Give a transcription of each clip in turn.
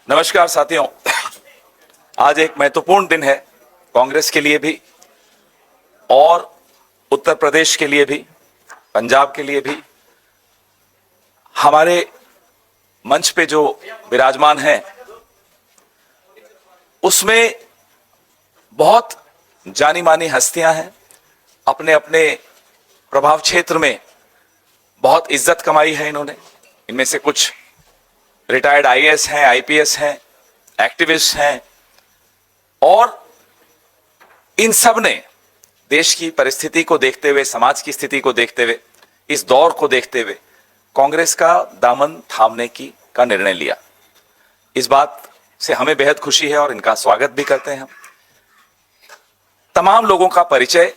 नमस्कार साथियों, आज एक महत्वपूर्ण दिन है कांग्रेस के लिए भी और उत्तर प्रदेश के लिए भी, पंजाब के लिए भी। हमारे मंच पे जो विराजमान हैं उसमें बहुत जानी मानी हस्तियां हैं। अपने अपने प्रभाव क्षेत्र में बहुत इज्जत कमाई है इन्होंने। इनमें से कुछ रिटायर्ड आईएएस हैं, आईपीएस हैं, एक्टिविस्ट हैं और इन सब ने देश की परिस्थिति को देखते हुए, समाज की स्थिति को देखते हुए, इस दौर को देखते हुए कांग्रेस का दामन थामने का निर्णय लिया। इस बात से हमें बेहद खुशी है और इनका स्वागत भी करते हैं हम। तमाम लोगों का परिचय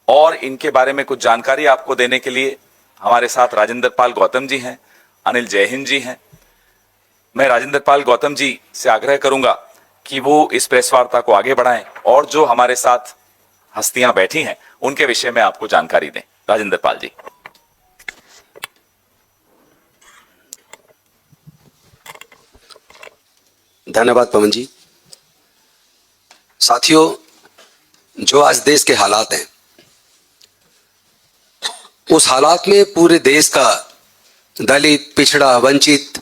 और इनके बारे में कुछ जानकारी आपको देने के लिए हमारे साथ राजेंद्र पाल गौतम जी हैं, अनिल जयहिंद जी हैं। मैं राजेंद्र पाल गौतम जी से आग्रह करूंगा कि वो इस प्रेस वार्ता को आगे बढ़ाएं और जो हमारे साथ हस्तियां बैठी हैं उनके विषय में आपको जानकारी दें। राजेंद्र पाल जी। धन्यवाद पवन जी। साथियों, जो आज देश के हालात हैं, उस हालात में पूरे देश का दलित, पिछड़ा, वंचित,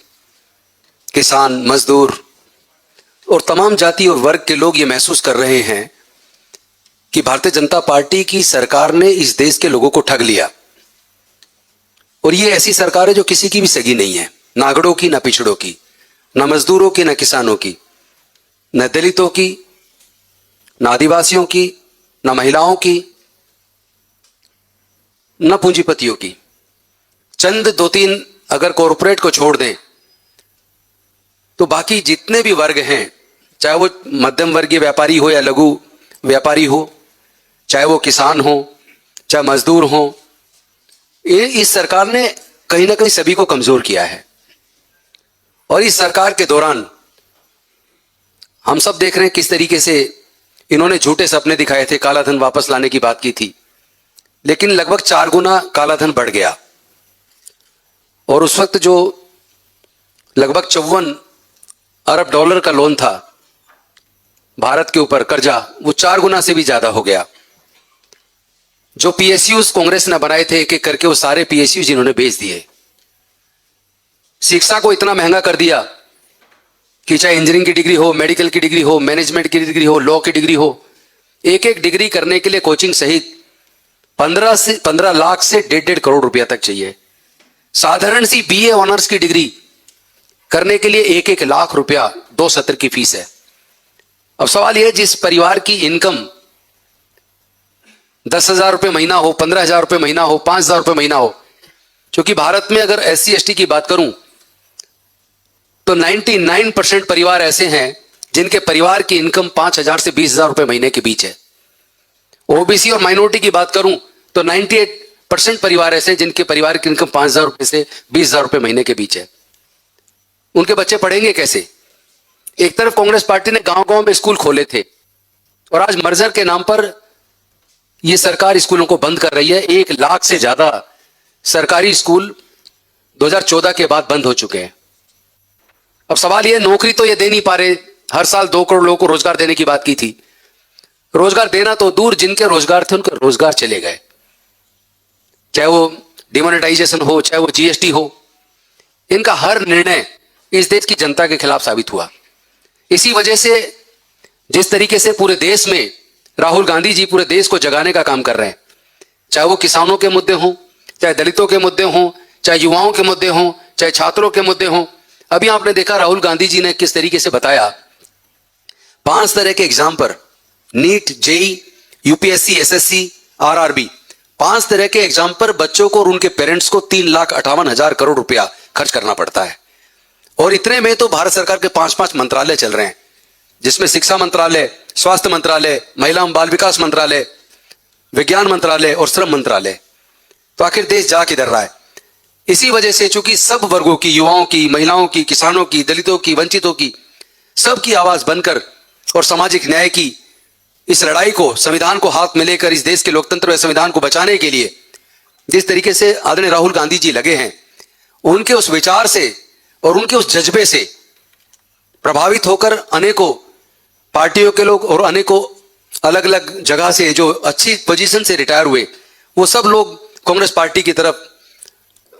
किसान, मजदूर और तमाम जाति और वर्ग के लोग ये महसूस कर रहे हैं कि भारतीय जनता पार्टी की सरकार ने इस देश के लोगों को ठग लिया। और ये ऐसी सरकार है जो किसी की भी सगी नहीं है, ना आगड़ों की, ना पिछड़ों की, ना मजदूरों की, ना किसानों की, न दलितों की, न आदिवासियों की, न महिलाओं की, न पूंजीपतियों की। चंद दो तीन अगर कॉरपोरेट को छोड़ दें तो बाकी जितने भी वर्ग हैं, चाहे वो मध्यम वर्गीय व्यापारी हो या लघु व्यापारी हो, चाहे वो किसान हो, चाहे मजदूर हो, इस सरकार ने कहीं ना कहीं सभी को कमजोर किया है। और इस सरकार के दौरान हम सब देख रहे हैं किस तरीके से इन्होंने झूठे सपने दिखाए थे, काला धन वापस लाने की बात की थी, लेकिन लगभग 4 गुना काला धन बढ़ गया। और उस वक्त जो लगभग 54 अरब डॉलर का लोन था भारत के ऊपर कर्जा, वो 4 गुना से भी ज्यादा हो गया। जो पीएसयूज कांग्रेस ने बनाए थे एक एक करके, वो सारे पीएसयूज इन्होंने बेच दिए। शिक्षा को इतना महंगा कर दिया कि चाहे इंजीनियरिंग की डिग्री हो, मेडिकल की डिग्री हो, मैनेजमेंट की डिग्री हो, लॉ की डिग्री हो, एक एक डिग्री करने के लिए कोचिंग सहित 15 लाख से 1.5 करोड़ रुपया तक चाहिए। साधारण सी बीए ऑनर्स की डिग्री करने के लिए 1 लाख रुपया 2 सत्र की फीस है। अब सवाल यह है, जिस परिवार की इनकम 10,000 रुपये महीना हो, 15,000 रुपये महीना हो, 5,000 रुपये महीना हो, क्योंकि भारत में अगर SC ST की बात करूं तो 99% परिवार ऐसे हैं जिनके परिवार की इनकम 5,000 से 20,000 रुपये महीने के बीच है। ओबीसी और माइनॉरिटी की बात करूं तो 98% परिवार ऐसे हैं जिनके परिवार की इनकम 5,000 रुपये से 20,000 रुपये महीने के बीच है। उनके बच्चे पढ़ेंगे कैसे? एक तरफ कांग्रेस पार्टी ने गांव-गांव में स्कूल खोले थे और आज मर्जर के नाम पर यह सरकार स्कूलों को बंद कर रही है। 1 लाख से ज्यादा सरकारी स्कूल 2014 के बाद बंद हो चुके हैं। अब सवाल यह, नौकरी तो ये दे नहीं पा रहे। हर साल 2 करोड़ लोगों को रोजगार देने की बात की थी। रोजगार देना तो दूर, जिनके रोजगार थे उनके रोजगार चले गए। चाहे वो डिमोनेटाइजेशन हो, चाहे वो जीएसटी हो, इनका हर निर्णय इस देश की जनता के खिलाफ साबित हुआ। इसी वजह से जिस तरीके से पूरे देश में राहुल गांधी जी पूरे देश को जगाने का काम कर रहे हैं, चाहे वो किसानों के मुद्दे हों, चाहे दलितों के मुद्दे हों, चाहे युवाओं के मुद्दे हों, चाहे छात्रों के मुद्दे हों। अभी आपने देखा राहुल गांधी जी ने किस तरीके से बताया 5 तरह के एग्जाम पर, NEET, JEE, UPSC, SSC, RRB, 5 तरह के एग्जाम पर बच्चों को और उनके पेरेंट्स को 3,58,000 करोड़ रुपया खर्च करना पड़ता है। और इतने में तो भारत सरकार के 5-5 मंत्रालय चल रहे हैं, जिसमें शिक्षा मंत्रालय, स्वास्थ्य मंत्रालय, महिला एवं बाल विकास मंत्रालय, विज्ञान मंत्रालय और श्रम मंत्रालय। तो आखिर देश जा किधर रहा है? इसी वजह से चूंकि सब वर्गों की, युवाओं की, महिलाओं की, किसानों की, दलितों की, वंचितों की, सबकी आवाज बनकर और सामाजिक न्याय की इस लड़ाई को, संविधान को हाथ में लेकर इस देश के लोकतंत्र व संविधान को बचाने के लिए जिस तरीके से आदरणीय राहुल गांधी जी लगे हैं, उनके उस विचार से और उनके उस जज्बे से प्रभावित होकर अनेकों पार्टियों के लोग और अनेकों अलग अलग जगह से जो अच्छी पोजीशन से रिटायर हुए, वो सब लोग कांग्रेस पार्टी की तरफ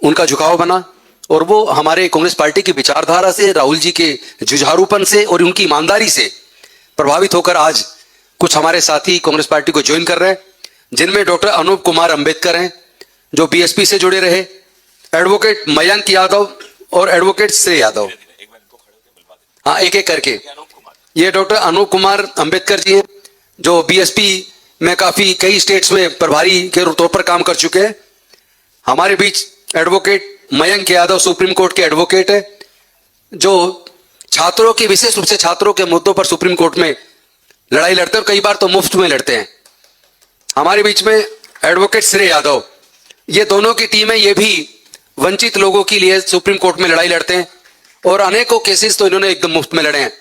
उनका झुकाव बना और वो हमारे कांग्रेस पार्टी की विचारधारा से, राहुल जी के जुझारूपन से और उनकी ईमानदारी से प्रभावित होकर आज कुछ हमारे साथी कांग्रेस पार्टी को ज्वाइन कर रहे हैं, जिनमें डॉक्टर अनूप कुमार अंबेडकर हैं जो बीएसपी से जुड़े रहे, एडवोकेट मयंक यादव और एडवोकेट श्रेय यादव। हाँ, एक एक करके। ये डॉक्टर अनूप कुमार अंबेडकर जी हैं जो बीएसपी में काफी कई स्टेट्स में प्रभारी के तौर पर काम कर चुके हैं। हमारे बीच advocate Mayank Yadav supreme court के एडवोकेट है जो छात्रों की, विशेष रूप से छात्रों के मुद्दों पर सुप्रीम कोर्ट में लड़ाई लड़ते हैं और कई बार तो मुफ्त में लड़ते हैं। हमारे बीच में एडवोकेट श्रेय यादव, ये दोनों की टीम है, ये भी वंचित लोगों के लिए सुप्रीम कोर्ट में लड़ाई लड़ते हैं और अनेकों केसेस तो इन्होंने एकदम मुफ्त में लड़े हैं।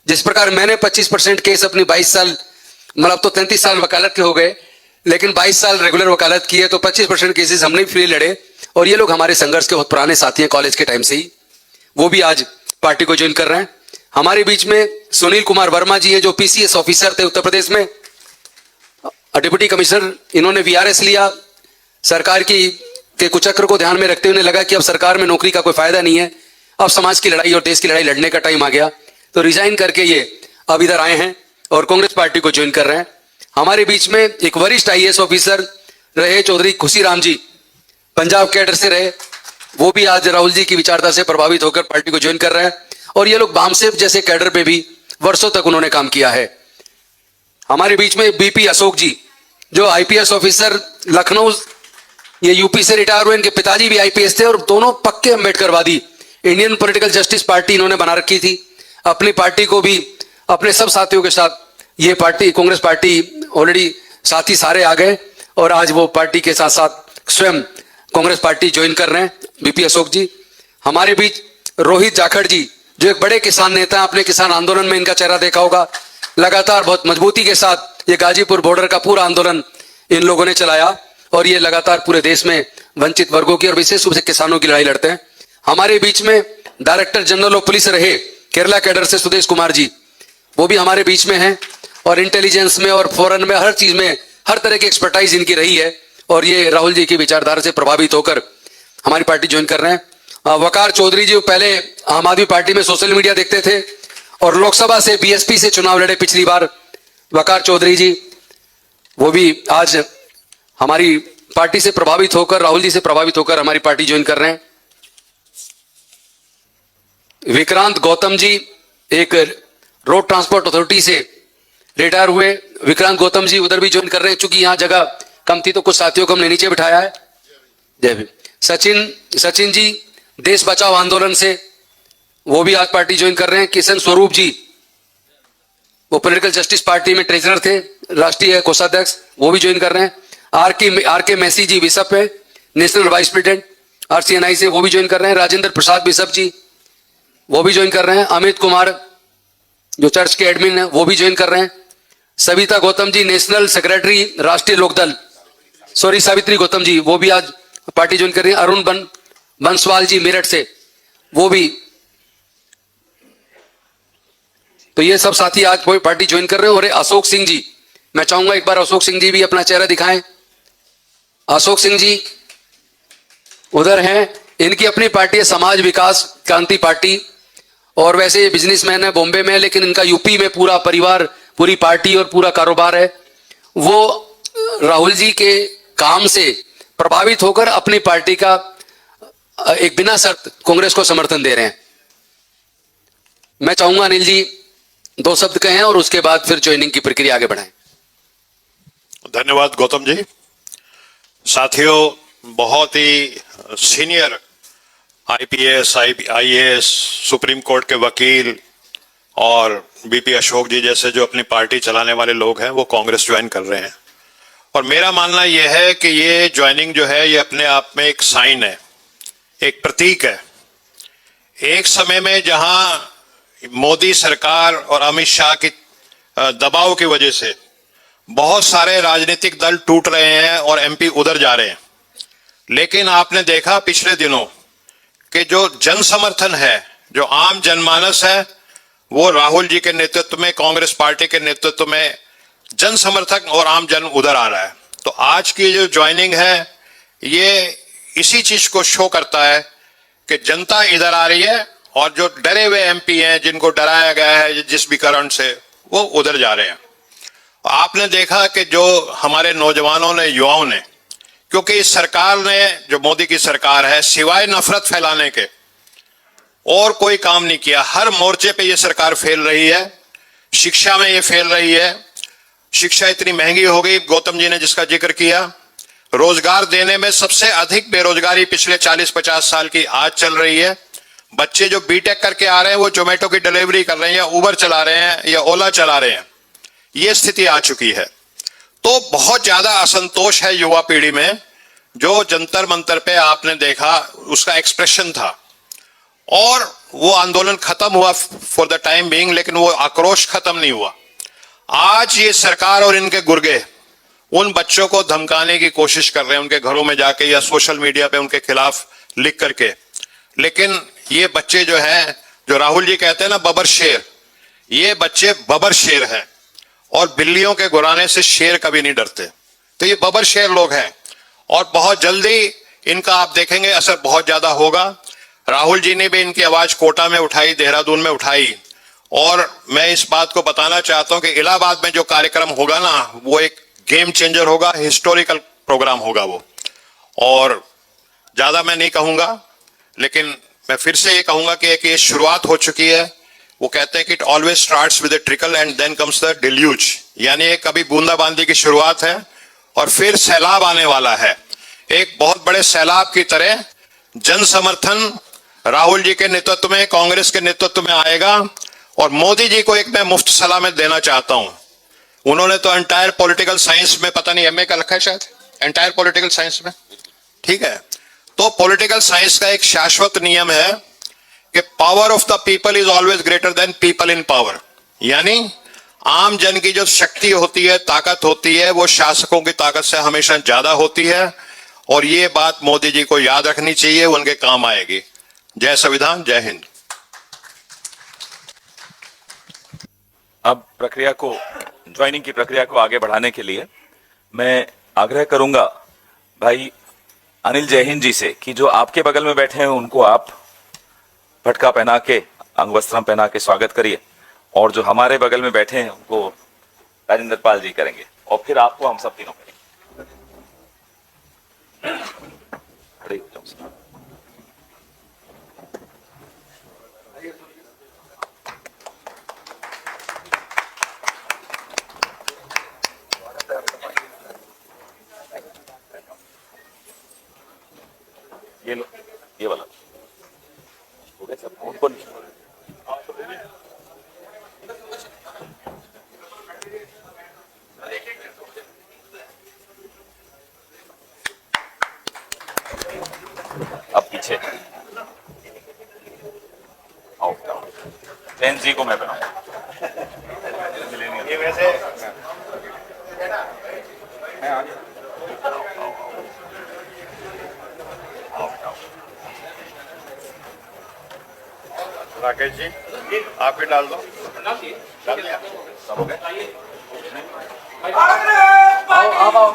जिस प्रकार मैंने 25% केस अपनी 22 साल, मतलब तो 33 साल वकालत के हो गए, लेकिन 22 साल रेगुलर वकालत की है, तो 25% केसेस हमने फ्री लड़े। और ये लोग हमारे संघर्ष के बहुत पुराने साथी हैं कॉलेज के टाइम से ही, वो भी आज पार्टी को ज्वाइन कर रहे हैं। हमारे बीच में सुनील कुमार वर्मा जी हैं जो पीसीएस ऑफिसर थे उत्तर प्रदेश में, डिप्टी कमिश्नर, इन्होंने वीआरएस लिया। सरकार के कुचक्र को ध्यान में रखते हुए लगा कि अब सरकार में नौकरी का कोई फायदा नहीं है, अब समाज की लड़ाई और देश की लड़ाई लड़ने का टाइम आ गया, तो रिजाइन करके ये अब इधर आए हैं और कांग्रेस पार्टी को ज्वाइन कर रहे हैं। हमारे बीच में एक वरिष्ठ आईएएस ऑफिसर रहे चौधरी खुशीराम जी, पंजाब कैडर से रहे, वो भी आज राहुल जी की विचारधारा से प्रभावित होकर पार्टी को ज्वाइन कर रहे हैं। और ये लोग बामसेफ जैसे कैडर पे भी वर्षों तक उन्होंने काम किया है। हमारे बीच में बीपी अशोक जी जो आईपीएस ऑफिसर लखनऊ, ये यूपी से रिटायर हुए, इनके पिताजी भी आईपीएस थे और दोनों पक्के अम्बेडकरवादी, इंडियन पॉलिटिकल जस्टिस पार्टी इन्होंने बना रखी थी। अपनी पार्टी को भी अपने सब साथियों के साथ, ये पार्टी कांग्रेस पार्टी ऑलरेडी साथी सारे आ गए और आज वो पार्टी के साथ साथ स्वयं कांग्रेस पार्टी ज्वाइन कर रहे हैं, बीपी अशोक जी। हमारे बीच रोहित जाखड़ जी जो एक बड़े किसान नेता, अपने किसान आंदोलन में इनका चेहरा देखा होगा, लगातार बहुत मजबूती के साथ ये गाजीपुर बॉर्डर का पूरा आंदोलन इन लोगों ने चलाया और ये लगातार पूरे देश में वंचित वर्गों की और विशेष रूप से किसानों की लड़ाई लड़ते हैं। हमारे बीच में डायरेक्टर जनरल ऑफ पुलिस रहे केरला कैडर से सुदेश कुमार जी, वो भी हमारे बीच में हैं और इंटेलिजेंस में और फॉरेन में हर चीज में हर तरह की एक्सपर्टाइज इनकी रही है और ये राहुल जी की विचारधारा से प्रभावित होकर हमारी पार्टी ज्वाइन कर रहे हैं। वकार चौधरी जी पहले आम आदमी पार्टी में सोशल मीडिया देखते थे और लोकसभा से बीएसपी से चुनाव लड़े पिछली बार, वकार चौधरी जी, वो भी आज हमारी पार्टी से प्रभावित होकर, राहुल जी से प्रभावित होकर हमारी पार्टी ज्वाइन कर रहे हैं। विक्रांत गौतम जी एक रोड ट्रांसपोर्ट अथॉरिटी से रिटायर हुए, विक्रांत गौतम जी उधर भी ज्वाइन कर रहे हैं, चूंकि यहाँ जगह कम थी तो कुछ साथियों को हमने नीचे बिठाया है। जय भीम। सचिन जी देश बचाओ आंदोलन से, वो भी आज पार्टी ज्वाइन कर रहे हैं। किशन स्वरूप जी, वो पॉलिटिकल जस्टिस पार्टी में ट्रेजरर थे, राष्ट्रीय कोषाध्यक्ष, वो भी ज्वाइन कर रहे हैं। आर के मैसी जी बिशप है, नेशनल वाइस प्रेसिडेंट आरसीएनआई से, वो भी ज्वाइन कर रहे हैं। राजेंद्र प्रसाद बिशप जी, वो भी ज्वाइन कर रहे हैं। अमित कुमार जो चर्च के एडमिन है, वो भी ज्वाइन कर रहे हैं। सविता गौतम जी नेशनल सेक्रेटरी राष्ट्रीय लोकदल, सावित्री गौतम जी, वो भी आज पार्टी ज्वाइन कर रही है। अरुण बंसवाल जी मेरठ से, वो भी। तो ये सब साथी आज कोई पार्टी ज्वाइन कर रहे हैं। और अशोक सिंह जी, मैं चाहूंगा एक बार अशोक सिंह जी भी अपना चेहरा दिखाएं। अशोक सिंह जी उधर हैं, इनकी अपनी पार्टी है समाज विकास क्रांति पार्टी, और वैसे ये बिजनेसमैन है, बॉम्बे में है, लेकिन इनका यूपी में पूरा परिवार, पूरी पार्टी और पूरा कारोबार है। वो राहुल जी के काम से प्रभावित होकर अपनी पार्टी का एक बिना शर्त कांग्रेस को समर्थन दे रहे हैं। मैं चाहूंगा अनिल जी 2 शब्द कहें और उसके बाद फिर ज्वाइनिंग की प्रक्रिया आगे बढ़ाएं। धन्यवाद गौतम जी। साथियों, बहुत ही senior IPS, IAS, supreme court के वकील और बीपी अशोक जी जैसे जो अपनी पार्टी चलाने वाले लोग हैं वो कांग्रेस ज्वाइन कर रहे हैं। और मेरा मानना यह है कि ये ज्वाइनिंग जो है ये अपने आप में एक साइन है, एक प्रतीक है। एक समय में जहां मोदी सरकार और अमित शाह की दबाव की वजह से बहुत सारे राजनीतिक दल टूट रहे हैं और एमपी उधर जा रहे हैं, लेकिन आपने देखा पिछले दिनों कि जो जन समर्थन है, जो आम जनमानस है, वो राहुल जी के नेतृत्व में, कांग्रेस पार्टी के नेतृत्व में जन समर्थक और आम जन उधर आ रहा है। तो आज की जो ज्वाइनिंग है ये इसी चीज को शो करता है कि जनता इधर आ रही है और जो डरे हुए एमपी हैं, जिनको डराया गया है जिस भी कारण से, वो उधर जा रहे हैं। आपने देखा कि जो हमारे नौजवानों ने, युवाओं ने, क्योंकि इस सरकार ने, जो मोदी की सरकार है, सिवाय नफरत फैलाने के और कोई काम नहीं किया। हर मोर्चे पे ये सरकार फेल रही है। शिक्षा में ये फेल रही है। शिक्षा इतनी महंगी हो गई, गौतम जी ने जिसका जिक्र किया। रोजगार देने में सबसे अधिक बेरोजगारी पिछले 40-50 साल की आज चल रही है। बच्चे जो बीटेक करके आ रहे हैं वो जोमेटो की डिलीवरी कर रहे हैं या उबर चला रहे हैं या ओला चला रहे हैं। ये स्थिति आ चुकी है। तो बहुत ज्यादा असंतोष है युवा पीढ़ी में। जो जंतर मंतर पे आपने देखा उसका एक्सप्रेशन था और वो आंदोलन खत्म हुआ फॉर द टाइम बीइंग, लेकिन वो आक्रोश खत्म नहीं हुआ। आज ये सरकार और इनके गुर्गे उन बच्चों को धमकाने की कोशिश कर रहे हैं उनके घरों में जाके या सोशल मीडिया पे उनके खिलाफ लिख करके। लेकिन ये बच्चे जो हैं, जो राहुल जी कहते हैं ना बबर शेर, ये बच्चे बबर शेर हैं और बिल्लियों के गुराने से शेर कभी नहीं डरते। तो ये बबर शेर लोग हैं और बहुत जल्दी इनका आप देखेंगे असर बहुत ज्यादा होगा। राहुल जी ने भी इनकी आवाज कोटा में उठाई, देहरादून में उठाई, और मैं इस बात को बताना चाहता हूं कि इलाहाबाद में जो कार्यक्रम होगा ना, वो एक गेम चेंजर होगा, हिस्टोरिकल प्रोग्राम होगा वो। और ज्यादा मैं नहीं कहूंगा, लेकिन मैं फिर से ये कहूंगा कि एक ये शुरुआत हो चुकी है। वो कहते हैं कि it always starts with a trickle and then comes the deluge, यानी ये कभी बूंदाबांदी की शुरुआत है और फिर सैलाब आने वाला है। एक बहुत बड़े सैलाब की तरह जन समर्थन राहुल जी के नेतृत्व में, कांग्रेस के नेतृत्व में आएगा। और मोदी जी को एक मैं मुफ्त सलाह में देना चाहता हूं। उन्होंने तो एंटायर पॉलिटिकल साइंस में, पता नहीं एमए का रखा है शायद, एंटायर पॉलिटिकल साइंस में, ठीक है। तो पॉलिटिकल साइंस का एक शाश्वत नियम है कि power of the people is always greater than people in power, यानी आम जन की जो शक्ति होती है, ताकत होती है, वो शासकों की ताकत से हमेशा ज्यादा होती है। और ये बात मोदी जी को याद रखनी चाहिए, उनके काम आएगी। जय संविधान, जय हिंद। अब प्रक्रिया को, ज्वाइनिंग की प्रक्रिया को आगे बढ़ाने के लिए मैं आग्रह करूंगा भाई अनिल जयहिंद जी से कि जो आपके बगल में बैठे हैं उनको आप पटका पहना के, अंगवस्त्रम पहना के स्वागत करिए, और जो हमारे बगल में बैठे हैं उनको राजेंद्र पाल जी करेंगे, और फिर आपको हम सब तीनों करेंगे। खड़े हो जाओ सर। ये लो, ये वाला हो गया सब, उनको नहीं। अब पीछे आओ, जैन जी को मैं बनाऊंगा। ये वैसे मैं आ गया। राकेश जी आप भी डाल दो। डाल दिया सब हो गया। आओ।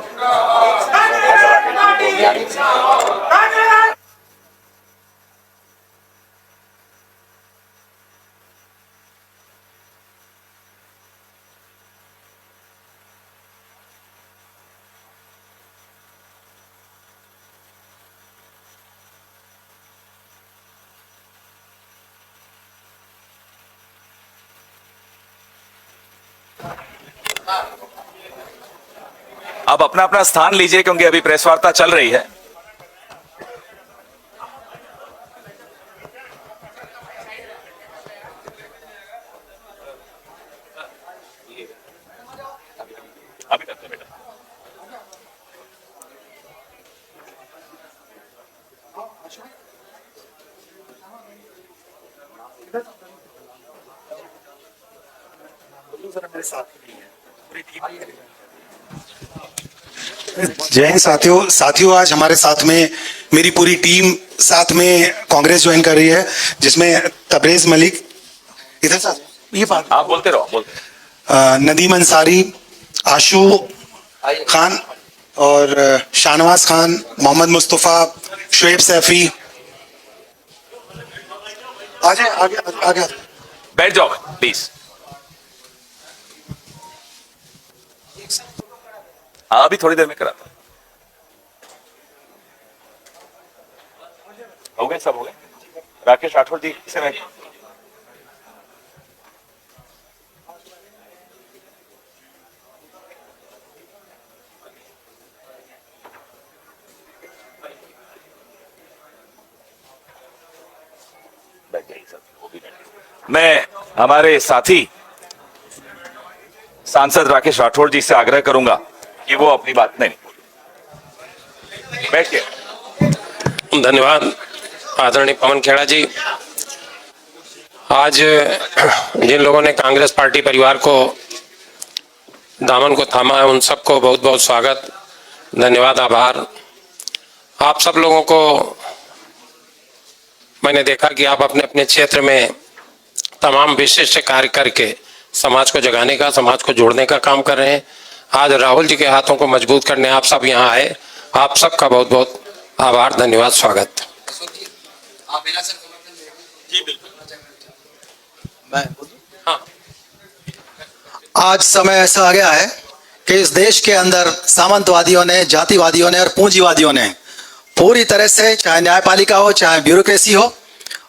अब अपना अपना स्थान लीजिए क्योंकि अभी प्रेस वार्ता चल रही है। अभी करते बेटा। जय हिंद साथियों आज हमारे साथ में मेरी पूरी टीम साथ में कांग्रेस ज्वाइन कर रही है, जिसमें तबरेज मलिक, इधर साथ ये बात आप बोलते रहो, बोलते नदीम अंसारी, आशू खान और शाहनवाज खान, मोहम्मद मुस्तफ़ा, शुएब सैफी। आगे आगे आगे। बैठ जाओ प्लीज। हाँ, अभी थोड़ी देर में कराता हूं। हो गए, सब हो गए। राकेश राठौर जी से मैं बैठ जाइए सर, वो भी बैठ जाइए। मैं हमारे साथी सांसद राकेश राठौर जी से आग्रह करूंगा कि वो अपनी बात नहीं, बैठ के। धन्यवाद आदरणीय पवन खेड़ा जी। आज जिन लोगों ने कांग्रेस पार्टी परिवार को दामन को थामा है, उन सबको बहुत बहुत स्वागत, धन्यवाद, आभार। आप सब लोगों को मैंने देखा कि आप अपने अपने क्षेत्र में तमाम विशिष्ट कार्य करके समाज को जगाने का, समाज को जोड़ने का काम कर रहे हैं। आज राहुल जी के हाथों को मजबूत करने आप सब यहाँ आए, आप सबका बहुत बहुत आभार, धन्यवाद, स्वागत। आज समय ऐसा आ गया है कि इस देश के अंदर सामंतवादियों ने, जातिवादियों ने और पूंजीवादियों ने पूरी तरह से, चाहे न्यायपालिका हो, चाहे ब्यूरोक्रेसी हो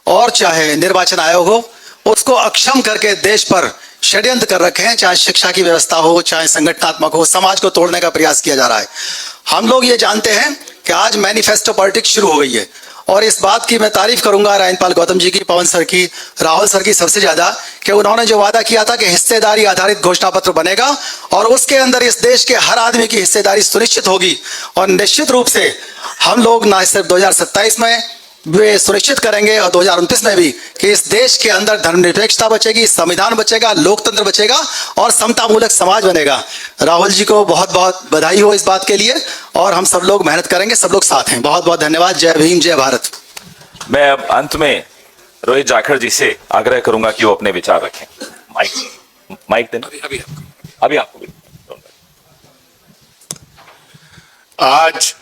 और चाहे निर्वाचन आयोग हो, उसको अक्षम करके देश पर षड्यंत्र कर रखे हैं। चाहे शिक्षा की व्यवस्था हो, चाहे संगठनात्मक हो, समाज को तोड़ने का प्रयास किया जा रहा है। हम लोग ये जानते हैं कि आज मैनिफेस्टो पॉलिटिक्स शुरू हो गई है और इस बात की मैं तारीफ करूंगा राजनपाल गौतम जी की, पवन सर की, राहुल सर की सबसे ज्यादा, कि उन्होंने जो वादा किया था कि हिस्सेदारी आधारित घोषणा पत्र बनेगा और उसके अंदर इस देश के हर आदमी की हिस्सेदारी सुनिश्चित होगी। और निश्चित रूप से हम लोग ना सिर्फ 2027 में वे सुनिश्चित करेंगे और 2029 में भी कि इस देश के अंदर धर्मनिरपेक्षता बचेगी, संविधान बचेगा, लोकतंत्र बचेगा और समतामूलक समाज बनेगा। राहुल जी को बहुत बहुत बधाई हो इस बात के लिए और हम सब लोग मेहनत करेंगे, सब लोग साथ हैं। बहुत बहुत धन्यवाद। जय भीम, जय भारत। मैं अब अंत में रोहित जाखड़ जी से आग्रह करूंगा कि वो अपने विचार रखें। माइक देना। अभी आपको भी। आज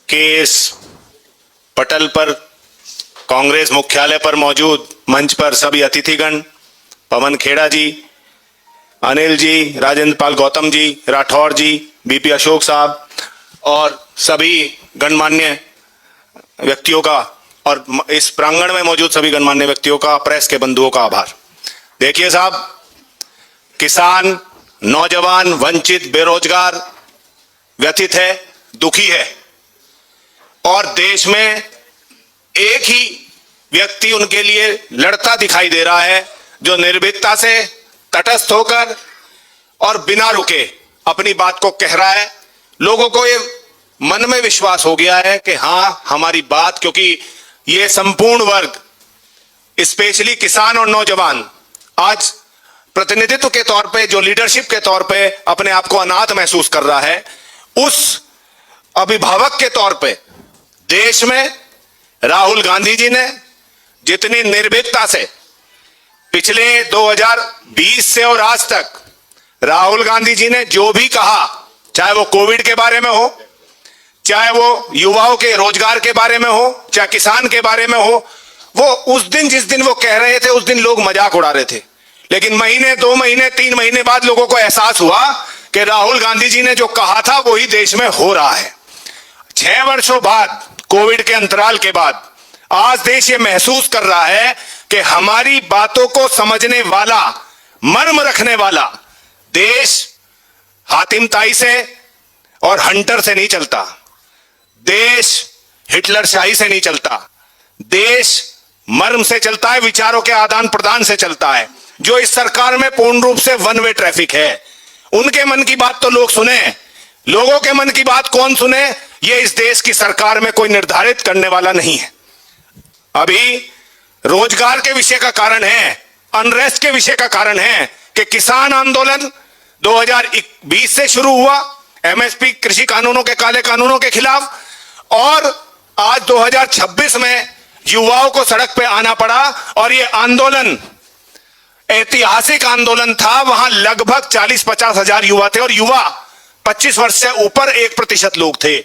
के इस पटल पर, कांग्रेस मुख्यालय पर मौजूद मंच पर सभी अतिथिगण, पवन खेड़ा जी, अनिल जी, राजेंद्र पाल गौतम जी, राठौर जी, बीपी अशोक साहब और सभी गणमान्य व्यक्तियों का और इस प्रांगण में मौजूद सभी गणमान्य व्यक्तियों का, प्रेस के बंधुओं का आभार। देखिए साहब, किसान, नौजवान, वंचित, बेरोजगार व्यथित है, दुखी है और देश में एक ही व्यक्ति उनके लिए लड़ता दिखाई दे रहा है, जो निर्भीकता से, तटस्थ होकर और बिना रुके अपनी बात को कह रहा है। लोगों को ये मन में विश्वास हो गया है कि हाँ, हमारी बात, क्योंकि ये संपूर्ण वर्ग, स्पेशली किसान और नौजवान, आज प्रतिनिधित्व के तौर पे, जो लीडरशिप के तौर पे अपने आप को अनाथ महसूस कर रहा है, उस अभिभावक के तौर पे देश में राहुल गांधी जी ने जितनी निर्भीकता से पिछले 2020 से और आज तक राहुल गांधी जी ने जो भी कहा, चाहे वो कोविड के बारे में हो, चाहे वो युवाओं के रोजगार के बारे में हो, चाहे किसान के बारे में हो, वो उस दिन, जिस दिन वो कह रहे थे, उस दिन लोग मजाक उड़ा रहे थे। लेकिन महीने, 2 महीने, 3 महीने बाद लोगों को एहसास हुआ कि राहुल गांधी जी ने जो कहा था वही देश में हो रहा है। 6 वर्षों बाद, कोविड के अंतराल के बाद, आज देश ये महसूस कर रहा है कि हमारी बातों को समझने वाला, मर्म रखने वाला देश हातिमताई से और हंटर से नहीं चलता, देश हिटलरशाही से नहीं चलता, देश मर्म से चलता है, विचारों के आदान प्रदान से चलता है। जो इस सरकार में पूर्ण रूप से वन वे ट्रैफिक है, उनके मन की बात तो लोग सुने, लोगों के मन की बात कौन सुने, ये इस देश की सरकार में कोई निर्धारित करने वाला नहीं है। अभी रोजगार के विषय का कारण है, अनरेस्ट के विषय का कारण है कि किसान आंदोलन 2020 से शुरू हुआ, एमएसपी कृषि कानूनों के, काले कानूनों के खिलाफ, और आज 2026 में युवाओं को सड़क पे आना पड़ा और ये आंदोलन ऐतिहासिक आंदोलन था। वहां लगभग 40-50 हजार युवा थे और युवा 25 वर्ष से ऊपर 1% लोग थे,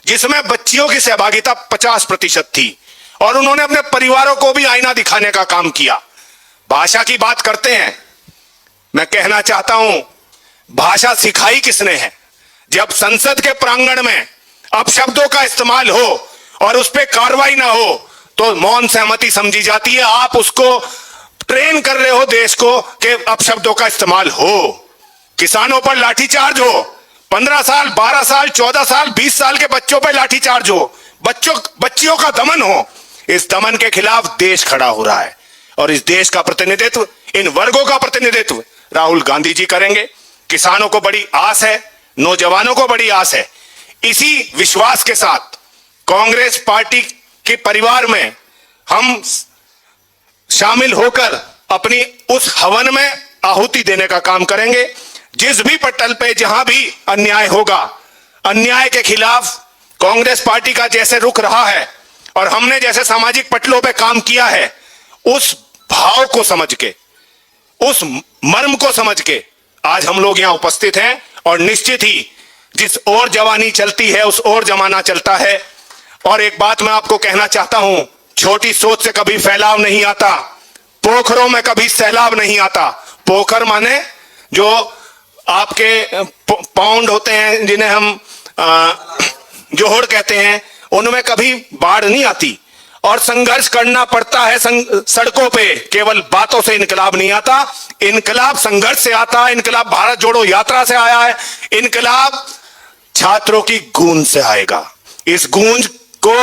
जिसमें बच्चियों की सहभागिता 50% थी। और उन्होंने अपने परिवारों को भी आईना दिखाने का काम किया। भाषा की बात करते हैं, मैं कहना चाहता हूं, भाषा सिखाई किसने है? जब संसद के प्रांगण में अपशब्दों का इस्तेमाल हो और उस पर कार्रवाई ना हो तो मौन सहमति समझी जाती है। आप उसको ट्रेन कर रहे हो देश को कि अपशब्दों का इस्तेमाल हो। किसानों पर लाठीचार्ज हो, 15 साल, 12 साल, 14 साल, 20 साल के बच्चों पर लाठीचार्ज हो, बच्चियों का दमन हो। इस दमन के खिलाफ देश खड़ा हो रहा है और इस देश का प्रतिनिधित्व, इन वर्गों का प्रतिनिधित्व राहुल गांधी जी करेंगे। किसानों को बड़ी आस है, नौजवानों को बड़ी आस है। इसी विश्वास के साथ कांग्रेस पार्टी के परिवार में हम शामिल होकर अपनी उस हवन में आहुति देने का काम करेंगे। जिस भी पटल पे जहां भी अन्याय होगा, अन्याय के खिलाफ कांग्रेस पार्टी का जैसे रुख रहा है और हमने जैसे सामाजिक पटलों पे काम किया है, उस भाव को समझ के, उस मर्म को समझ के आज हम लोग यहां उपस्थित हैं। और निश्चित ही जिस ओर जवानी चलती है उस ओर जमाना चलता है। और एक बात मैं आपको कहना चाहता हूं, छोटी सोच से कभी फैलाव नहीं आता, पोखरों में कभी सैलाब नहीं आता। पोखर माने जो आपके पाउंड होते हैं, जिन्हें हम जोहड़ कहते हैं, उनमें कभी बाढ़ नहीं आती। और संघर्ष करना पड़ता है सड़कों पे, केवल बातों से इनकलाब नहीं आता। इनकलाब संघर्ष से आता है। इनकलाब भारत जोड़ो यात्रा से आया है। इनकलाब छात्रों की गूंज से आएगा। इस गूंज को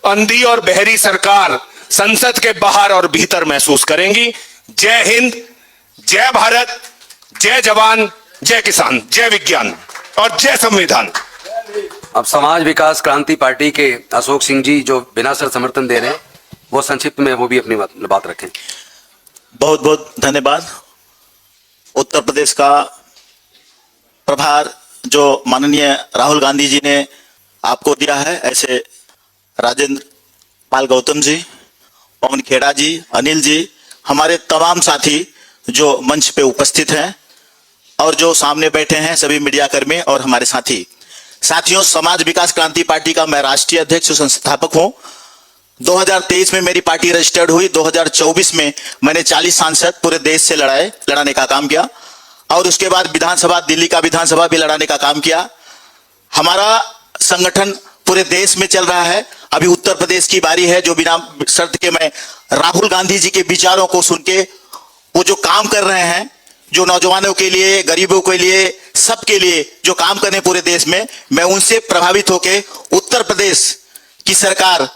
अंधी और बहरी सरकार संसद के बाहर और भीतर महसूस करेंगी। जय हिंद, जय भारत, जय जवान, जय किसान, जय विज्ञान और जय संविधान। अब समाज विकास क्रांति पार्टी के अशोक सिंह जी जो बिना सर समर्थन दे रहे हैं, वो संक्षिप्त में वो भी अपनी बात रखें। बहुत बहुत धन्यवाद। उत्तर प्रदेश का प्रभार जो माननीय राहुल गांधी जी ने आपको दिया है, ऐसे राजेंद्र पाल गौतम जी, पवन खेड़ा जी, अनिल जी, हमारे तमाम साथी जो मंच पे उपस्थित हैं और जो सामने बैठे हैं, सभी मीडिया कर्मी और हमारे साथियों, समाज विकास क्रांति पार्टी का मैं राष्ट्रीय अध्यक्ष और संस्थापक हूं। 2023 में मेरी पार्टी रजिस्टर्ड हुई। 2024 में मैंने 40 सांसद पूरे देश से लड़ाने का काम किया और उसके बाद विधानसभा, दिल्ली का विधानसभा भी लड़ाने का काम किया। हमारा संगठन पूरे देश में चल रहा है। अभी उत्तर प्रदेश की बारी है, जो बिना शर्त के मैं राहुल गांधी जी के विचारों को सुन के वो जो काम कर रहे हैं, जो नौजवानों के लिए, गरीबों के लिए, सबके लिए जो काम करने पूरे देश में, मैं उनसे प्रभावित होके उत्तर प्रदेश की सरकार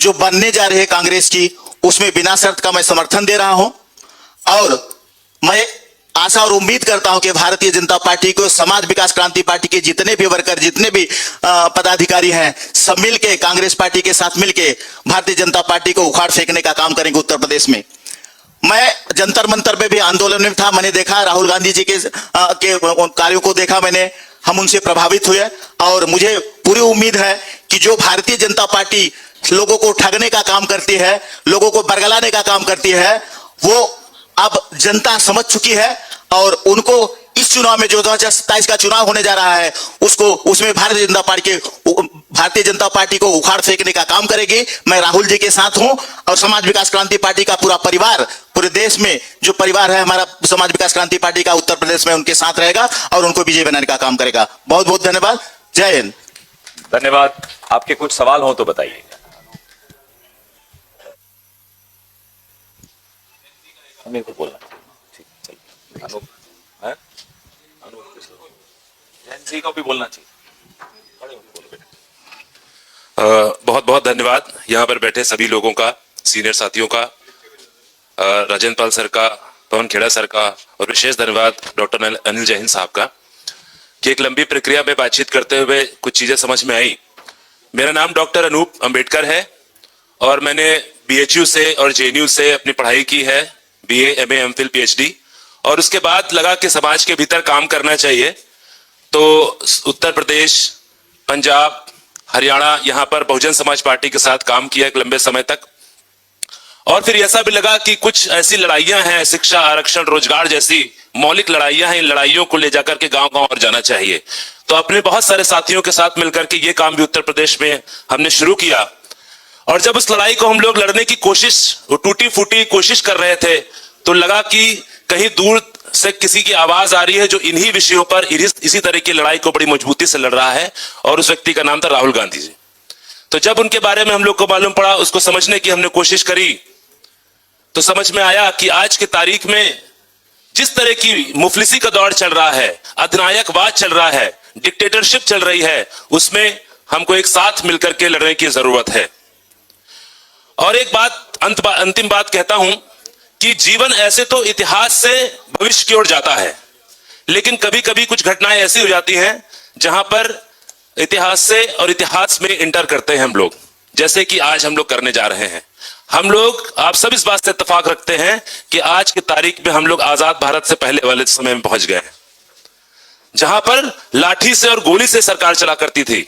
जो बनने जा रही है कांग्रेस की, उसमें बिना शर्त का मैं समर्थन दे रहा हूं। और मैं आशा और उम्मीद करता हूं कि भारतीय जनता पार्टी को, समाज विकास क्रांति पार्टी के जितने भी वर्कर, जितने भी पदाधिकारी हैं, सब मिलके कांग्रेस पार्टी के साथ मिलके भारतीय जनता पार्टी को उखाड़ फेंकने का काम करेंगे उत्तर प्रदेश में। मैं जंतर मंतर पे भी आंदोलन में था, मैंने देखा राहुल गांधी जी के कार्यों को देखा मैंने, हम उनसे प्रभावित हुए और मुझे पूरी उम्मीद है कि जो भारतीय जनता पार्टी लोगों को ठगने का काम करती है, लोगों को बरगलाने का काम करती है, वो अब जनता समझ चुकी है और उनको इस चुनाव में जो 2027 का चुनाव होने जा रहा है, उसमें भारतीय जनता पार्टी को उखाड़ फेंकने का काम करेगी। मैं राहुल जी के साथ हूं और समाज विकास क्रांति पार्टी का पूरा परिवार, पूरे देश में जो परिवार है हमारा समाज विकास क्रांति पार्टी का, उत्तर प्रदेश में उनके साथ रहेगा और उनको विजय बनाने का काम करेगा। बहुत बहुत धन्यवाद। जय हिंद। धन्यवाद। आपके कुछ सवाल हो तो बताइए। मेरे को बोलना ठीक, चलिए। अनूप है, अनूप जैन को भी बोलना चाहिए। बहुत बहुत धन्यवाद यहाँ पर बैठे सभी लोगों का, सीनियर साथियों का, राजेंद्र पाल सर का, पवन खेड़ा सर का, और विशेष धन्यवाद डॉक्टर अनिल जैन साहब का कि एक लंबी प्रक्रिया में बातचीत करते हुए कुछ चीजें समझ में आई। मेरा नाम डॉक्टर अनूप अंबेडकर है और मैंने BHU से और JNU से अपनी पढ़ाई की है, BA, MA, MPhil, PhD, और उसके बाद लगा कि समाज के भीतर काम करना चाहिए। तो उत्तर प्रदेश, पंजाब, हरियाणा, यहाँ पर बहुजन समाज पार्टी के साथ काम किया एक लंबे समय तक और फिर ऐसा भी लगा कि कुछ ऐसी लड़ाइयां हैं, शिक्षा, आरक्षण, रोजगार जैसी मौलिक लड़ाइयां हैं, इन लड़ाइयों को ले जाकर के गांव गांव और जाना चाहिए। तो अपने बहुत सारे साथियों के साथ मिलकर के ये काम भी उत्तर प्रदेश में हमने शुरू किया। और जब उस लड़ाई को हम लोग लड़ने की कोशिश, टूटी फूटी कोशिश कर रहे थे, तो लगा कि कहीं दूर से किसी की आवाज आ रही है जो इन्हीं विषयों पर इसी तरह की लड़ाई को बड़ी मजबूती से लड़ रहा है, और उस व्यक्ति का नाम था राहुल गांधी जी। तो जब उनके बारे में हम लोग को मालूम पड़ा, उसको समझने की हमने कोशिश करी, तो समझ में आया कि आज की तारीख में जिस तरह की मुफलिसी का दौर चल रहा है, अधिनायकवाद चल रहा है, डिक्टेटरशिप चल रही है, उसमें हमको एक साथ मिलकर के लड़ने की जरूरत है। और एक बात, अंतिम बात कहता हूं कि जीवन ऐसे तो इतिहास से भविष्य की ओर जाता है, लेकिन कभी कभी कुछ घटनाएं ऐसी हो जाती हैं जहां पर इतिहास से और इतिहास में इंटर करते हैं हम लोग, जैसे कि आज हम लोग करने जा रहे हैं। हम लोग, आप सब इस बात से इत्तेफाक रखते हैं कि आज की तारीख में हम लोग आजाद भारत से पहले वाले समय में पहुंच गए हैं, जहां पर लाठी से और गोली से सरकार चला करती थी।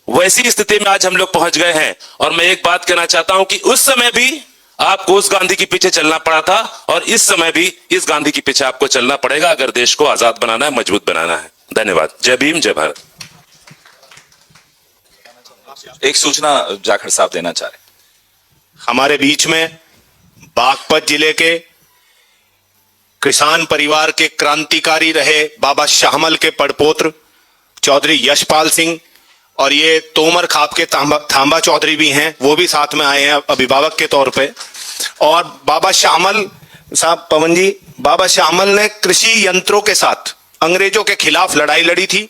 वैसी स्थिति में आज हम लोग पहुंच गए हैं। और मैं एक बात कहना चाहता हूं कि उस समय भी आपको उस गांधी के पीछे चलना पड़ा था, और इस समय भी इस गांधी के पीछे आपको चलना पड़ेगा अगर देश को आजाद बनाना है, मजबूत बनाना है। धन्यवाद। जय भीम, जय भारत। एक सूचना जाखड़ साहब देना चाह रहे। हमारे बीच में बागपत जिले के किसान परिवार के क्रांतिकारी रहे बाबा शाहमल के पड़पोत्र चौधरी यशपाल सिंह, और ये तोमर खाप के थांबा चौधरी भी हैं, वो भी साथ में आए हैं अभिभावक के तौर पे। और बाबा शाहमल साहब, पवन जी, बाबा शाहमल ने कृषि यंत्रों के साथ अंग्रेजों के खिलाफ लड़ाई लड़ी थी,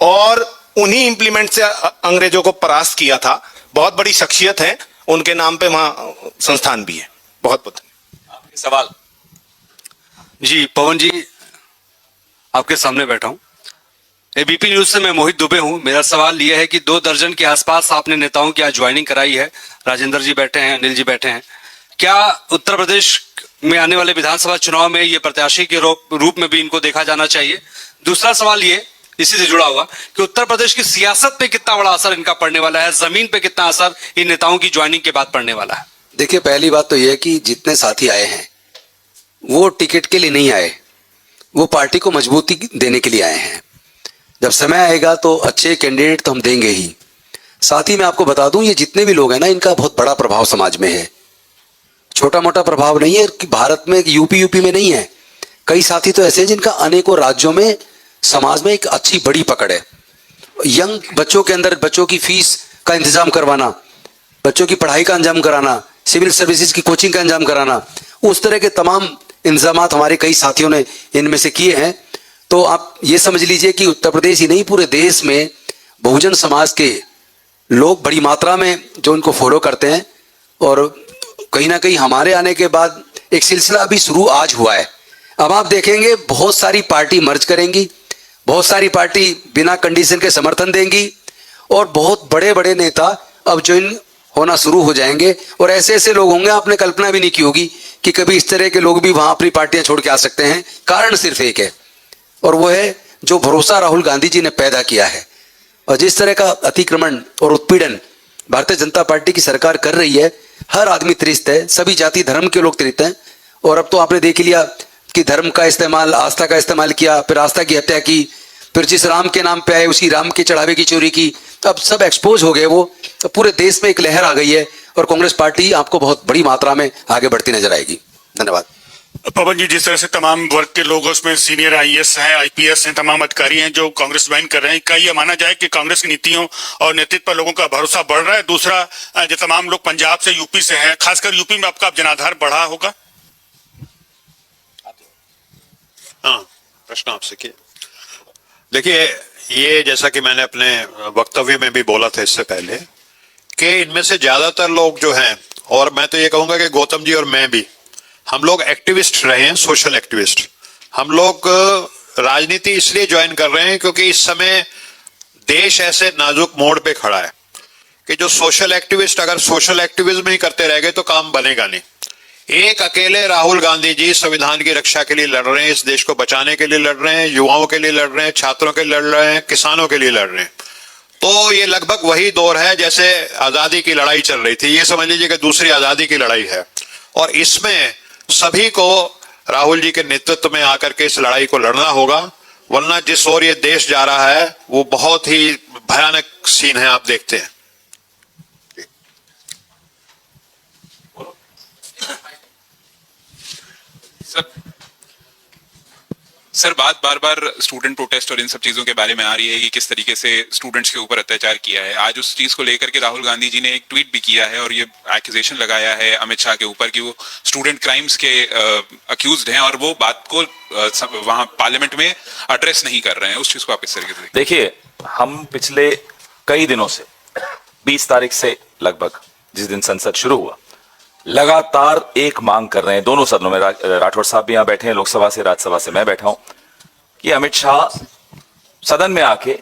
और उन्हीं इंप्लीमेंट से अंग्रेजों को परास्त किया था। बहुत बड़ी शख्सियत है, उनके नाम पे वहां संस्थान भी है। बहुत बहुत आपके सवाल। जी पवन जी, आपके सामने बैठा हूं। एबीपी न्यूज से मैं मोहित दुबे हूं। मेरा सवाल यह है कि 2 दर्जन के आसपास आपने नेताओं की आज ज्वाइनिंग कराई है। राजेंद्र जी बैठे हैं, अनिल जी बैठे हैं। क्या उत्तर प्रदेश में आने वाले विधानसभा चुनाव में ये प्रत्याशी के रूप में भी इनको देखा जाना चाहिए? दूसरा सवाल ये, इसी से जुड़ा हुआ, कि उत्तर प्रदेश की सियासत पे कितना बड़ा असर इनका पड़ने वाला है, जमीन पे कितना असर इन नेताओं की ज्वाइनिंग के बाद पड़ने वाला है? देखिए, पहली बात तो यह है कि जितने साथी आए हैं वो टिकट के लिए नहीं आए, वो पार्टी को मजबूती देने के लिए आए हैं। जब समय आएगा तो अच्छे कैंडिडेट तो हम देंगे ही। साथ ही मैं आपको बता दूं, ये जितने भी लोग हैं ना, इनका बहुत बड़ा प्रभाव समाज में है। छोटा मोटा प्रभाव नहीं है कि भारत में यूपी में नहीं है। कई साथी तो ऐसे हैं जिनका अनेकों राज्यों में समाज में एक अच्छी बड़ी पकड़ है। यंग बच्चों के अंदर बच्चों की फीस का इंतजाम करवाना, बच्चों की पढ़ाई का इंतजाम कराना, सिविल सर्विसेज की कोचिंग का इंतजाम कराना, उस तरह के तमाम इंतजाम हमारे कई साथियों ने इनमें से किए हैं। तो आप ये समझ लीजिए कि उत्तर प्रदेश ही नहीं, पूरे देश में बहुजन समाज के लोग बड़ी मात्रा में जो उनको फॉलो करते हैं। और कहीं ना कहीं हमारे आने के बाद एक सिलसिला अभी शुरू आज हुआ है। अब आप देखेंगे बहुत सारी पार्टी मर्ज करेंगी, बहुत सारी पार्टी बिना कंडीशन के समर्थन देंगी, और बहुत बड़े बड़े नेता अब ज्वाइन होना शुरू हो जाएंगे। और ऐसे ऐसे लोग होंगे आपने कल्पना भी नहीं की होगी कि कभी इस तरह के लोग भी वहां अपनी पार्टियां छोड़ के आ सकते हैं। कारण सिर्फ एक है, और वो है जो भरोसा राहुल गांधी जी ने पैदा किया है। और जिस तरह का अतिक्रमण और उत्पीड़न भारतीय जनता पार्टी की सरकार कर रही है, हर आदमी त्रस्त है, सभी जाति धर्म के लोग त्रस्त हैं। और अब तो आपने देख लिया कि धर्म का इस्तेमाल, आस्था का इस्तेमाल किया, फिर आस्था की हत्या की, फिर जिस राम के नाम पे आए उसी राम के चढ़ावे की चोरी की। अब सब एक्सपोज हो गए वो, तो पूरे देश में एक लहर आ गई है, और कांग्रेस पार्टी आपको बहुत बड़ी मात्रा में आगे बढ़ती नजर आएगी। धन्यवाद। पवन जी, जिस तरह से तमाम वर्ग के लोग उसमें सीनियर आईएएस हैं, आईपीएस हैं, तमाम अधिकारी हैं जो कांग्रेस ज्वाइन कर रहे हैं, क्या ये माना जाए कि कांग्रेस की नीतियों और नेतृत्व पर लोगों का भरोसा बढ़ रहा है? दूसरा, जो तमाम लोग पंजाब से, यूपी से हैं, खासकर यूपी में आपका जनाधार बढ़ा होगा? हाँ, प्रश्न आपसे किया। देखिए, ये जैसा कि मैंने अपने वक्तव्य में भी बोला था इससे पहले, कि इनमें से ज्यादातर लोग जो हैं, और मैं तो ये कहूंगा कि गौतम जी और मैं भी, हम लोग एक्टिविस्ट रहे हैं, सोशल एक्टिविस्ट। हम लोग राजनीति इसलिए ज्वाइन कर रहे हैं क्योंकि इस समय देश ऐसे नाजुक मोड़ पे खड़ा है कि जो सोशल एक्टिविस्ट अगर सोशल एक्टिविज्म ही करते रह गए तो काम बनेगा नहीं। एक अकेले राहुल गांधी जी संविधान की रक्षा के लिए लड़ रहे हैं, इस देश को बचाने के लिए लड़ रहे हैं, युवाओं के लिए लड़ रहे हैं, छात्रों के लिए लड़ रहे हैं, किसानों के लिए लड़ रहे हैं। तो ये लगभग वही दौर है जैसे आजादी की लड़ाई चल रही थी। ये समझ लीजिए कि दूसरी आजादी की लड़ाई है, और इसमें सभी को राहुल जी के नेतृत्व में आकर के इस लड़ाई को लड़ना होगा, वरना जिस ओर ये देश जा रहा है वो बहुत ही भयानक सीन है, आप देखते हैं। सर बात बार बार स्टूडेंट प्रोटेस्ट और इन सब चीजों के बारे में आ रही है कि किस तरीके से स्टूडेंट्स के ऊपर अत्याचार किया है। आज उस चीज को लेकर के राहुल गांधी जी ने एक ट्वीट भी किया है और ये एक्यूजेशन लगाया है अमित शाह के ऊपर कि वो स्टूडेंट क्राइम्स के अक्यूज्ड हैं और वो बात को वहां पार्लियामेंट में एड्रेस नहीं कर रहे हैं। उस चीज को आप इस तरीके से देखिए, हम पिछले कई दिनों से 20 तारीख से लगभग जिस दिन संसद शुरू हुआ लगातार एक मांग कर रहे हैं दोनों सदनों में। राठौड़ साहब भी यहां बैठे हैं, लोकसभा से, राज्यसभा से मैं बैठा हूं, कि अमित शाह सदन में आके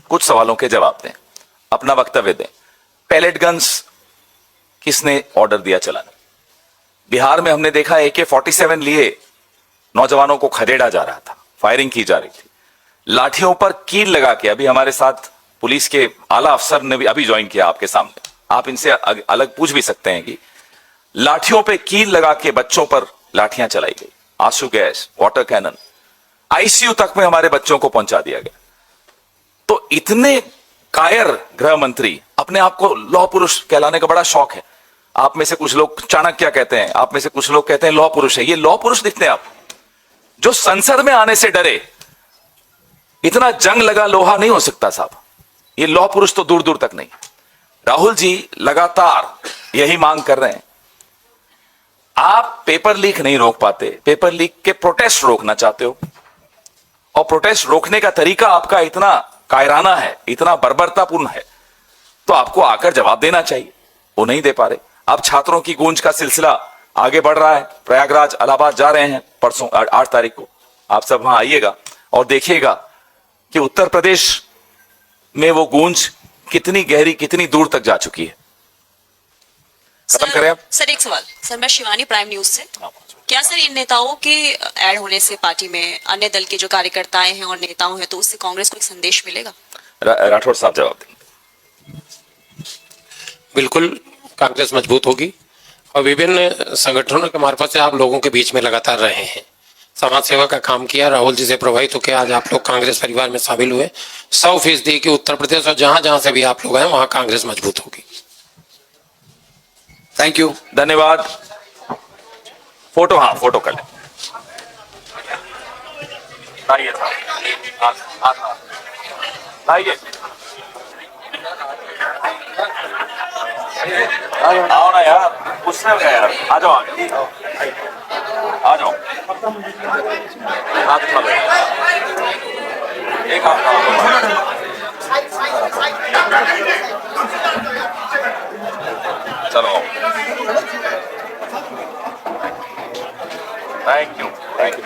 कुछ सवालों के जवाब दें, अपना वक्तव्य दें। पैलेट गन्स किसने ऑर्डर दिया चलाने? बिहार में हमने देखा AK-47 लिए नौजवानों को खदेड़ा जा रहा था, फायरिंग की जा रही थी, लाठियों पर कील लगा के। अभी हमारे साथ पुलिस के आला अफसर ने भी अभी ज्वाइन किया आपके सामने, आप इनसे अलग पूछ भी सकते हैं कि लाठियों पे कील लगा के बच्चों पर लाठियां चलाई गई, आंसू गैस, वाटर कैनन, आईसीयू तक में हमारे बच्चों को पहुंचा दिया गया। तो इतने कायर गृह मंत्री, अपने आप को लौह पुरुष कहलाने का बड़ा शौक है। आप में से कुछ लोग चाणक्य कहते हैं, आप में से कुछ लोग कहते हैं लौह पुरुष है। ये लौह पुरुष दिखते हैं आप, जो संसद में आने से डरे। इतना जंग लगा लोहा नहीं हो सकता साहब, ये लौह पुरुष तो दूर दूर तक नहीं। राहुल जी लगातार यही मांग कर रहे हैं। आप पेपर लीक नहीं रोक पाते, पेपर लीक के प्रोटेस्ट रोकना चाहते हो, और प्रोटेस्ट रोकने का तरीका आपका इतना कायराना है, इतना बर्बरतापूर्ण है, तो आपको आकर जवाब देना चाहिए। वो नहीं दे पा रहे। अब छात्रों की गूंज का सिलसिला आगे बढ़ रहा है। प्रयागराज, इलाहाबाद जा रहे हैं परसों 8 तारीख को। आप सब वहां आइएगा और देखिएगा कि उत्तर प्रदेश में वो गूंज कितनी गहरी, कितनी दूर तक जा चुकी है। खत्म करें आप? सर एक सवाल। सर मैं शिवानी, प्राइम न्यूज से। क्या सर इन नेताओं के ऐड होने से पार्टी में अन्य दल के जो कार्यकर्ताएं हैं और नेताओं हैं, तो उससे कांग्रेस को एक संदेश मिलेगा? राठौड़ साहब जवाब दें। बिल्कुल, कांग्रेस मजबूत होगी और विभिन्न संगठनों के मार्फत से आप लोगों के बीच में लगातार रहे हैं, समाज सेवा का काम किया, राहुल जी से प्रभावित होकर आज आप लोग कांग्रेस परिवार में शामिल हुए। 100% कि उत्तर प्रदेश और जहां जहां से भी आप लोग हैं वहां कांग्रेस मजबूत होगी। थैंक यू, धन्यवाद। फोटो, हाँ फोटो कर लें। आइए आइए, आओ ना यार, उसने गया यार, आ जाओ आगे, आ जाओ, हाथ उठा लो, एक हाथ चलो। Thank you, thank you.